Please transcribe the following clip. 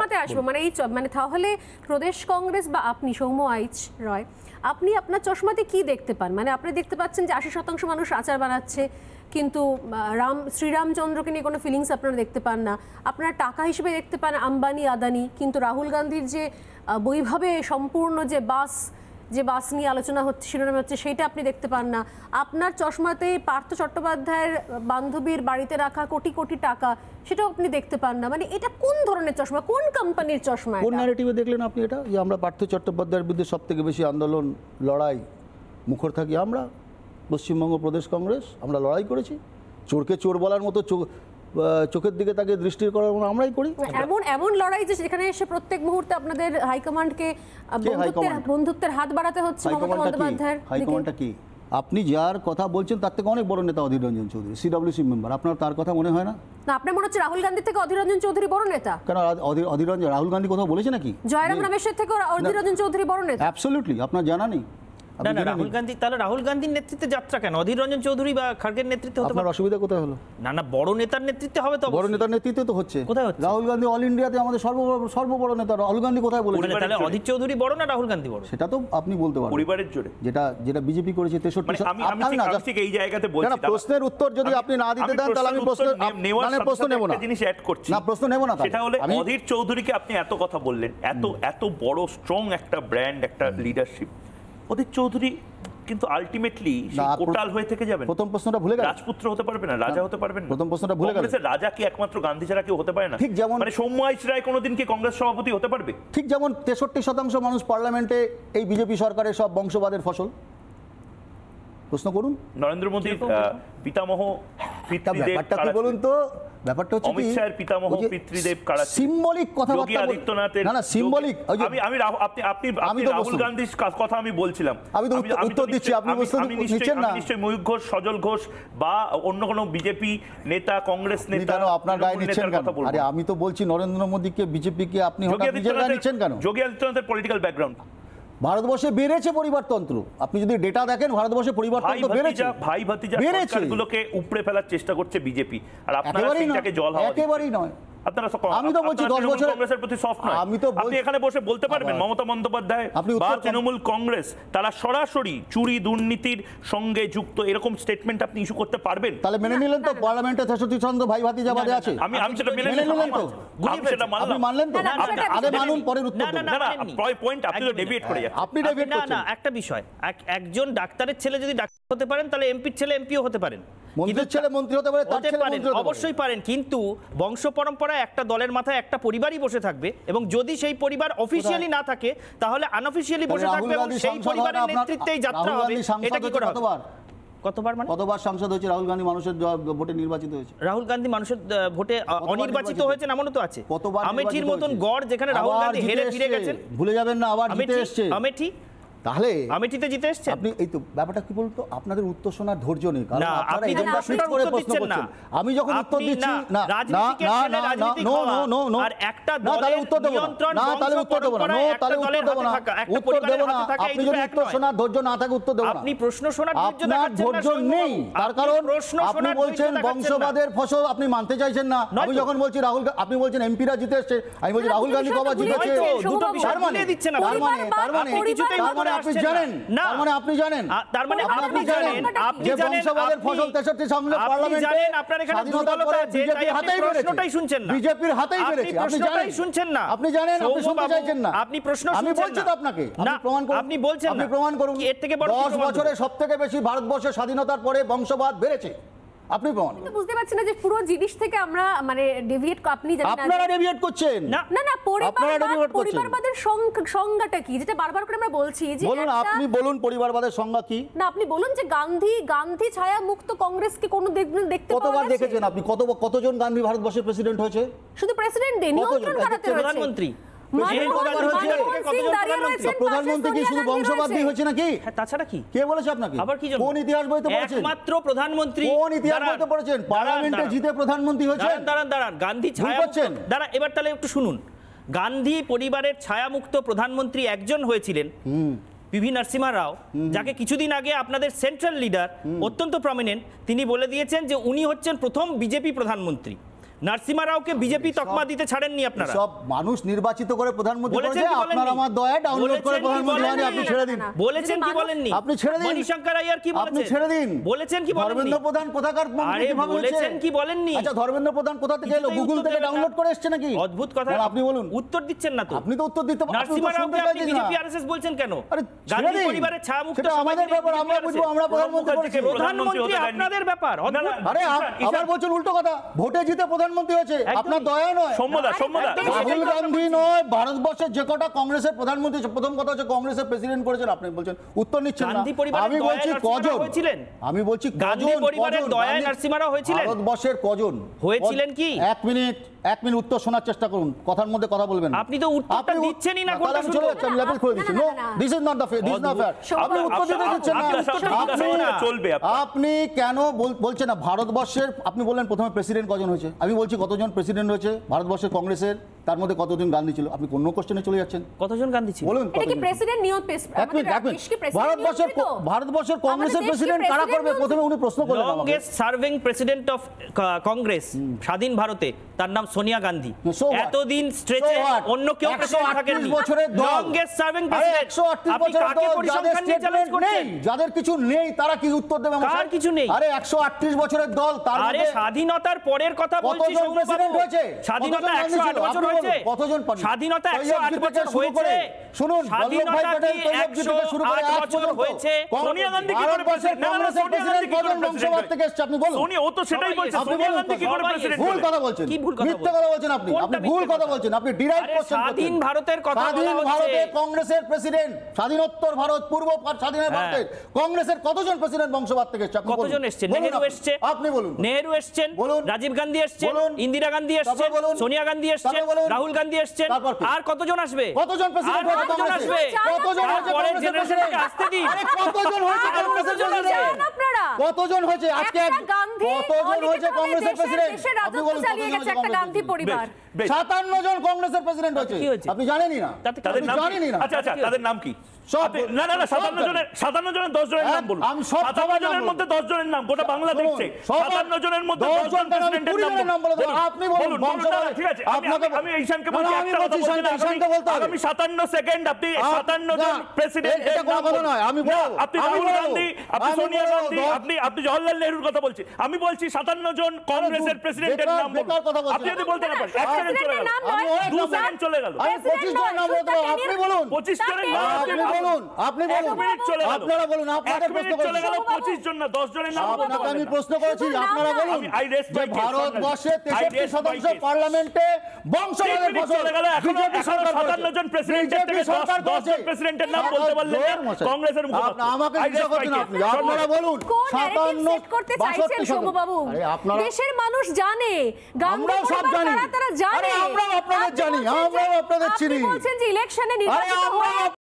চশমাতে আসবো, মানে এই মানে তাহলে প্রদেশ কংগ্রেস বা আপনি সৌম্য আইচ রয়, আপনি আপনার চশমাতে কি দেখতে পান? মানে আপনি দেখতে পাচ্ছেন যে 80% মানুষ আচার বানাচ্ছে, কিন্তু শ্রীরামচন্দ্রকে নিয়ে কোনো ফিলিংস আপনারা দেখতে পান না। আপনারা টাকা হিসেবে দেখতে পান আম্বানি আদানি, কিন্তু রাহুল গান্ধীর যে বৈভাবে সম্পূর্ণ যে বাস নিয়ে আলোচনা হচ্ছে, শিরোনামে হচ্ছে, সেইটা আপনি দেখতে পান না। আপনার চশমাতে পার্থ চট্টোপাধ্যায়ের বান্ধবীর বাড়িতে রাখা কোটি কোটি টাকা, সেটাও আপনি দেখতে পান না। মানে এটা কোন ধরনের চশমা, কোন কোম্পানির চশমা? কোন ন্যারেটিভে দেখলেন আপনি এটা, যে আমরা পার্থ চট্টোপাধ্যায়ের বিরুদ্ধে সব থেকে বেশি আন্দোলন লড়াই মুখর থাকি আমরা পশ্চিমবঙ্গ প্রদেশ কংগ্রেস? আমরা লড়াই করেছি, চোরকে চোর বলার মতো চোখের দিকে তাকে দৃষ্টি করার আমরাই করি। এমন লড়াই যে সেখানে এসে প্রত্যেক মুহূর্তে আপনাদের হাইকমান্ডকে বন্ধুত্বের হাত বাড়াতে হচ্ছে। মমতা বন্দ্যোপাধ্যায়ের হাইকমান্ডটা কি? আপনি যার কথা বলছেন তার থেকে অনেক বড় নেতা অধীর রঞ্জন চৌধুরী, সিডব্লিউসি মেম্বার। আপনার তার কথা মনে হয় না? না, আপনার মনে হচ্ছে রাহুল গান্ধী থেকে অধীর রঞ্জন চৌধুরী বড় নেতা? কেন, রাহুল গান্ধী কোথাও বলেছে নাকি জয়রাম রমেশের থেকে অধীর রঞ্জন চৌধুরী বড় নেতা? অ্যাবসলিউটলি, আপনার জানা নেই। রাহুল গান্ধী, তাহলে রাহুল গান্ধীর নেতৃত্বে যাত্রা কেন? অধীর রঞ্জন চৌধুরী বা খার্গের নেতৃত্বে হতে পারে? অসুবিধা কোথায় হলো? না, বড় নেতার নেতৃত্বে হবে তো। বড় নেতার নেতৃত্বে তো হচ্ছে। কোথায় হচ্ছে? রাহুল গান্ধী অল ইন্ডিয়াতে আমাদের সর্ববড় নেতা। রাহুল গান্ধী কোথায় বলেছে? তাহলে অধীর চৌধুরী বড় না রাহুল গান্ধী বড়? সেটা তো আপনি বলতে পারবেন পরিবারের জোরে, যেটা বিজেপি করেছে 63। আমি ঠিক এই জায়গাতে বলছি, প্রশ্নের উত্তর যদি আপনি না দিতে দেন তাহলে আমি প্রশ্ন নেব না। জিনিস অ্যাড করছি না, প্রশ্ন নেব না। সেটা হলো অধীর চৌধুরীকে আপনি এত কথা বললেন, এত বড় স্ট্রং একটা ব্র্যান্ড, একটা লিডারশিপ। অধীর চৌধুরী কিন্তু আলটিমেটলি কোটাল হয়ে থেকে যাবেন। প্রথম প্রশ্নটা ভুলে গেলেন। রাজপুত্র হতে পারবে না, রাজা হতে পারবেন না। প্রথম প্রশ্নটা ভুলে গেলেন। রাজা কি একমাত্র গান্ধী ছাড়া কেউ হতে পারে না? ঠিক যেমন মানে সৌম্য আইচ রায় কোনোদিন কি কংগ্রেস সভাপতি হতে পারবে? ঠিক যেমন 63% মানুষ পার্লামেন্টে এই বিজেপি সরকারের সব বংশবাদের ফসল। প্রশ্ন করুন। নরেন্দ্র মোদীর পিতামহ পিতৃদেব বলুন তো, ব্যাপারটা হচ্ছে অমিত শাহের পিতামহ পিতৃদেব কারা? সিম্বলিক কথাবার্তা। যোগী আদিত্যনাথের না সিম্বলিক। আপনি রাহুল গান্ধীর কথা আমি বলছিলাম, আমি তো উত্তর দিচ্ছি, আপনি নিচ্ছেন না। নিশ্চয়ই ময়ূর ঘোষ, সজল ঘোষ বা অন্য কোনো বিজেপি নেতা, কংগ্রেস নেতা আপনার গায়ে নিচ্ছেন কেন? আরে আমি তো বলছি নরেন্দ্র মোদীকে, বিজেপিকে আপনি হঠাৎ নিজের গায়ে নিচ্ছেন কেন? যোগী আদিত্যনাথের পলিটিক্যাল ব্যাকগ্রাউন্ড। ভারতবর্ষে বেড়েছে পরিবারতন্ত্র। আপনি যদি ডেটা দেখেন, ভারতবর্ষে পরিবারতন্ত্র বেড়েছে। ভাই ভাতিজা সরকারগুলোকে উপড়ে ফেলার চেষ্টা করছে বিজেপি, আর আপনারা সেটাকে জল হাওয়া। একেবারেই নয়। আমি তো বলছি 10 বছর কংগ্রেসের প্রতি সফট নয়। আপনি এখানে বসে বলতে পারবেন মমতা বন্দ্যোপাধ্যায় বা তৃণমূল কংগ্রেস তারা সরাসরি চুরি দুর্নীতির সঙ্গে যুক্ত, এরকম স্টেটমেন্ট আপনি ইস্যু করতে পারবেন? তাহলে মেনে নিলেন তো পার্লামেন্টে 63 চন্দ্র ভাই ভাতিজাবাদে আছে? আমি সেটা মেনে নিলাম তো, আমি সেটা মানলাম। আপনি মানলেন তো? আগে মানুন, পরের উত্তর দেন। না, পয়েন্ট আপনি তো ডেভিয়েট করে যাচ্ছেন। আপনি ডেভিয়েট করছেন। না, একটা বিষয়, একজন ডাক্তারের ছেলে যদি ডাক্তার হতে পারেন, তাহলে এমপির ছেলে এমপিও হতে পারেন, মন্ত্রীর ছেলে মন্ত্রী হতে পারে, তার ছেলে মন্ত্রী হতে পারে। অবশ্যই পারেন, কিন্তু বংশ পরম্পরায় একটা দলের মাথায় একটা পরিবারই বসে থাকবে, এবং যদি সেই পরিবার অফিশিয়ালি না থাকে তাহলে আনঅফিশিয়ালি বসে থাকবে, এবং সেই পরিবারের নেতৃত্বেই যাত্রা হবে। এটা কি করে হবে? কতবার মানে কতবার সাংসদ হয়েছে রাহুল গান্ধী? মানুষের ভোটে নির্বাচিত হয়েছে। রাহুল গান্ধী মানুষের ভোটে অনির্বাচিত হয়েছেন এমনও তো আছে। আমেঠির মতন গড় যেখানে রাহুল গান্ধী হেরে ফিরে গেছেন, ভুলে যাবেন না, আবার জিতে এসেছে আমেঠি। তাহলে আমেঠিতে জিতে এসেছেন আপনি। এই তো ব্যাপারটা কি বলতো, আপনাদের উত্তর শোনার ধৈর্য নেই, কারণ আপনারা এজেন্ডা সুইচ করে প্রশ্ন করছেন। আমি যখন উত্তর দিচ্ছি না, রাজনীতিকে ছেড়ে রাজনীতি খাওয়া আর একটা দলের নিয়ন্ত্রণ, না তাহলে উত্তর দেব না, তাহলে উত্তর দেব না, উত্তর দেব না। আপনি যদি উত্তর শোনার ধৈর্য না থাকে উত্তর দেব না। আপনি প্রশ্ন শোনার ধৈর্য নেই, তার কারণ আপনি বলছেন বংশবাদের ফসল, আপনি মানতে চাইছেন না। আমি যখন বলছি রাহুল, আপনি বলছেন এমপিরা জিতে এসেছে, আমি বলছি রাহুল গান্ধী কবে জিতেছে। দুটো বিষয় মিলিয়ে দিচ্ছেন। আপনি জানেন, তার মানে আপনি জানেন, তার মানে আপনি জানেন, যে বংশবাদের ফসল 63 সালে পার্লামেন্টে আপনার এখানে দুর্বলতা আছে, তাই আপনি প্রশ্নটাই শুনছেন না। বিজেপির হাতেই বেড়েছে, আপনি জানেন, শুনছেন না, আপনি জানেন, আপনি শুনতে চাইছেন না। আপনি প্রশ্ন শুনছেন না। আমি বলছি তো আপনাকে, আপনি প্রমাণ করুন। আপনি বলছেন না, আপনি প্রমাণ করুন। এর থেকে বড় 10 বছরে সবথেকে বেশি ভারতবর্ষের স্বাধীনতার পরে বংশবাদ বেড়েছে। আপনি প্রমাণ করুন। বুঝতে পারছেন না যে পুরো জিনিস থেকে আমরা মানে ডেভিয়েট, আপনি জানেন আপনারা ডেভিয়েট করছেন। না না, পরিবারবাদের সংজ্ঞাটা কি, যেটা বারবার করে আমরা বলছি যে বলুন, আপনি বলুন পরিবারবাদের সংজ্ঞা কি? না, আপনি বলুন যে গান্ধী ছায়া মুক্ত কংগ্রেসকে কোন দেখতে কতবার দেখেছেন আপনি? কতজন গান্ধী ভারতবর্ষের প্রেসিডেন্ট হয়েছে? শুধু প্রেসিডেন্ট দেন, নিয়ন্ত্রণ করাতে হয়েছে প্রধানমন্ত্রী। প্রধানমন্ত্রী কি শুধু বংশবাদ দিয়ে হয়েছে নাকি? তাছাড়া কি? কে বলেছে আপনাকে? আবার কি কোন ইতিহাস বইতে পড়েছেন? একমাত্র প্রধানমন্ত্রী। কোন ইতিহাস বইতে পড়েছেন? পার্লামেন্টে জিতে প্রধানমন্ত্রী হয়েছেন। দাঁড়ান, গান্ধী ছায়া দাঁড়া, এবার তাহলে একটু শুনুন। গান্ধী পরিবারের ছায়ামুক্ত প্রধানমন্ত্রী একজন হয়েছিলেন, পিভি নরসিমহা রাও, যাকে কিছুদিন আগে আপনাদের সেন্ট্রাল লিডার, অত্যন্ত প্রমিনেন্ট, তিনি বলে দিয়েছেন যে উনি হচ্ছেন প্রথম বিজেপি প্রধানমন্ত্রী। নরসিমহা রাওকে বিজেপি তকমা দিতে ছাড়েননি আপনারা। সব মানুষ নির্বাচিত করে প্রধানমন্ত্রী বলেছেন করেছে, কি আপনার বলেননি? আমার দয়া ডাউনলোড করে বলেছেন কি প্রধানমন্ত্রী হয়নি, বলেননি? আপনি ছেড়ে দিন। বলেছেন কি বলেননি? আপনি ছেড়ে দিন। মণিশঙ্কর আইয়ার কি বলেছেন? আপনি ছেড়ে দিন। বলেছেন কি বলেননি? ধর্মেন্দ্র প্রধান কোথাকার মন্ত্রী আরে কিভাবে হয়েছে? বলেছেন কি বলেননি? আচ্ছা, ধর্মেন্দ্র প্রধান কোথা থেকে এলো? কিছুতেই গুগল উত্তর থেকে দেবেন না। ডাউনলোড করে এসেছে নাকি? অদ্ভুত কথা। না, আপনি বলুন। উত্তর দিচ্ছেন না তো। আপনি তো উত্তর দিতে নরসিমহা রাওকে আপনি বিজেপি আরএসএস বলছেন কেন? আরে ছেড়ে গান্ধী দিন। পরিবারের ছায়ামুক্ত সেটা আমাদের ব্যাপার, আমরা বুঝবো, আমরা প্রধানমন্ত্রী করেছি। প্রধানমন্ত্রী আপনাদের ব্যাপার। আরে আবার বলছেন উল্টো কথা, ভোটে জিতে প্রধানমন্ত্রী হয়েছে, আপনার দয়া নয়। সৌম্যদা রাহুল গান্ধী নয়, ভারতবর্ষের যে কটা কংগ্রেসের প্রধানমন্ত্রী, প্রথম কথা হচ্ছে কংগ্রেসের প্রেসিডেন্ট করেছেন, আপনি বলছেন উত্তর নিচ্ছেন না। গান্ধী পরিবারের আমি বলছি দয়ায় কজন নরসিমহা হয়েছিলেন? আমি বলছি গান্ধী কজন, পরিবারের কজন? দয়ায় গান্ধী- নরসিমহা রাও হয়েছিলেন? ভারতবর্ষের কজন হয়েছিলেন কি? এক মিনিট উত্তর শোনার চেষ্টা করুন, কথার মধ্যে কথা বলবেন না। আপনি তো উত্তরটা দিচ্ছেনই না, কোনটা আমি চলে শুনবো? যাচ্ছি, আমি লেভেল করে দিচ্ছি। No, this is not the fair, this is not fair. আপনি উত্তর দিতে দিচ্ছেন না। চলবে আপনি কেন বলছেন না ভারতবর্ষের? আপনি বললেন প্রথমে প্রেসিডেন্ট কজন হয়েছে, আমি বলছি কতজন প্রেসিডেন্ট হয়েছে ভারতবর্ষের কংগ্রেসের, তার মধ্যে কতজন গান্ধী ছিল? আপনি কোন কোশ্চেনে চলে যাচ্ছেন? কতজন গান্ধী ছিল? বলুন এটা কি কতজন? প্রেসিডেন্ট নিয়োগ? এক মিনিট ভারতবর্ষের কংগ্রেসের প্রেসিডেন্ট কারা করবে? প্রথমে উনি প্রশ্ন করলেন আমাকে। Longest serving president of Congress স্বাধীন ভারতে, তার নাম সোনিয়া গান্ধী। So what? এতদিন স্ট্রেচে So what? অন্য কেউ প্রেসিডেন্ট 138 থাকেননি। বছরের দল। লংগেস্ট সার্ভিং আরে প্রেসিডেন্ট। 138 আপনি বছরের কাকে দল, পরিসংখ্যান নিয়ে চ্যালেঞ্জ যাদের করছেন? নেই, যাদের কিছু নেই, তারা কি উত্তর দেবে আমাকে? কার কিছু নেই? আরে 138 বছরের দল, তার আরে মধ্যে স্বাধীনতার পরের কথা বলছি কতজন সৌম্যবাবু। প্রেসিডেন্ট হয়েছে? স্বাধীনতা কতজন গান্ধী 108 ছিল? বছর আপনি বলুন, হয়েছে। কতজন পারেন? স্বাধীনতা তৈয়ব 108 জি থেকে বছর শুরু করে, হয়েছে। শুনুন, স্বাধীনতা বল্লভভাই কি প্যাটেল, তৈয়ব জি থেকে শুরু করে 108 আজ বছর পর্যন্ত হয়েছে? সোনিয়া গান্ধী কি করে ভারতবর্ষের প্রেসিডেন্ট? না, না, কংগ্রেসের সোনিয়া গান্ধী প্রেসিডেন্ট কি করে কজন প্রেসিডেন্ট বংশবাদ থেকে এসেছে? আপনি বলুন। সোনিয়া, ও তো সেটাই বলছে, আপনি সোনিয়া বলুন গান্ধী কি করে সবাই প্রেসিডেন্ট ভুল হলেন? কথা বলছেন, কি ভুল কথা মিথ্যে বলছেন? কথা বলছেন আপনি, কোনটা আপনি মিথ্যে ভুল কথা কথা? বলছেন, আপনি ডিরাইভ আরে করছেন। স্বাধীন ভারতের কথা বলা স্বাধীন হচ্ছে। ভারতে কংগ্রেসের প্রেসিডেন্ট, স্বাধীনোত্তর ভারত, পূর্ব স্বাধীন ভারতের কংগ্রেসের কতজন প্রেসিডেন্ট বংশবাদ থেকে এসেছে? আপনি বলুন। কতজন এসেছে? বলুন নেহেরু আপনি। এসছে, আপনি বলুন। নেহেরু এসছেন, বলুন। রাজীব গান্ধী এসছেন, বলুন। ইন্দিরা গান্ধী এসছেন, তারপর বলুন। সোনিয়া গান্ধী এসছেন, তারপর বলুন। রাহুল গান্ধী এসছেন, তারপর কি? আর কতজন আসবে? কতজন প্রেসিডেন্ট আর হয়েছে কতজন কংগ্রেসের? আসবে? কতজন হয়েছে পরের কংগ্রেসের জেনারেশনকে প্রেসিডেন্ট? আসতে দিন। আরে কতজন হয়েছে আর কংগ্রেসের কতজন প্রেসিডেন্ট? জানেন আপনারা? কতজন হয়েছে আজকে? একটা গান্ধী কতজন হয়েছে অলিখিতভাবে কংগ্রেসের প্রেসিডেন্ট? দেশের আপনি রাজত্ব বলুন, চালিয়ে কতজন গেছে হয়েছে একটা গান্ধী কংগ্রেসের পরিবার। বেশ। 57 জন কংগ্রেসের প্রেসিডেন্ট হয়েছে, কি হয়েছে? আপনি জানেনই না? তাতে কি তাদের আপনি নাম কি? জানেনই না? আচ্ছা, তাদের নাম কি? সব আপনি- না, 57 জনের 10 জনের নাম বলুন। আমি সব 57 জনের মধ্যে 10 জনের নাম, গোটা বাংলা শুনুন, দেখছে। সব 57 জনের মধ্যে 10 জন কেন? আমি প্রেসিডেন্টের 20 নাম জনের নাম বলে দেবো। বলুন। আপনি বলুন, বলুন, না, বংশবাদ- ঠিক আছে। আপনাকে- আমি ঈশানকে না, বলছি না, আমি একটা বলছি, কথা বলছি না, ঈশানকে বলতে হবে। আগামী 57 সেকেন্ড আপনি 57 জন না, প্রেসিডেন্টের এটা কোনো নাম কথা বলুন। নয়, আমি না, বলবো। আপনি আমি রাহুল বলবো। গান্ধী, আপনি আমি সোনিয়া বলবো, গান্ধী, আপনি জওহরলাল নেহরুর কথা বলছি। আমি বলছি 57 জন কংগ্রেসের প্রেসিডেন্টের বেকার- নাম বলুন। বেকার কথা বলছেন। আপনি যদি বলতে না পারেন, 1 সেকেন্ড চলে গেল, প্রেসিডেন্টের নাম আমি নয়, অনেক 2 নাম সেকেন্ড চলে গেল, আমি 25 জন নাম বলতে পারবো, আপনি বলুন। 25 জনের নাম আপনি বলুন, আপনি বলুন। 1 মিনিট চলে গেল, আপনারা বলুন, আপনাকে 1 প্রশ্ন মিনিট চলে গেল, করেছি। 25 জন না 10 জনের নাম বলতে আপনাকে আমি পারবেন না। প্রশ্ন করেছি, শুধু আপনারা নাম বলুন I rest যে my case, ভারতবর্ষে I rest 63 my শতাংশ case। পার্লামেন্টে 3 বংশবাদের মিনিট ফসল চলে গেল, এখনো বিজেপি সরকার 57 জন প্রেসিডেন্টের থেকে 10 জন প্রেসিডেন্টের নাম বলতে পারলেন না, কংগ্রেসের মুখপাত্র। আমাকে I জিজ্ঞাসা rest my করছেন case। আপনি, আপনারা বলুন। কোন ন্যারেটিভ 57 সেট করতে চাইছেন 62 সৌম্যবাবু? আরে আপনারা দেশের মানুষ জানে, গান্ধী আমরাও সব পরিবার জানি। তারা জানে। আরে আমরাও আপনাদের আপনি জানি, বলছেন যে- আমরাও আপনাদের চিনি। আপনি বলছেন যে ইলেকশনে আরে নির্বাচিত আমরাও হয়ে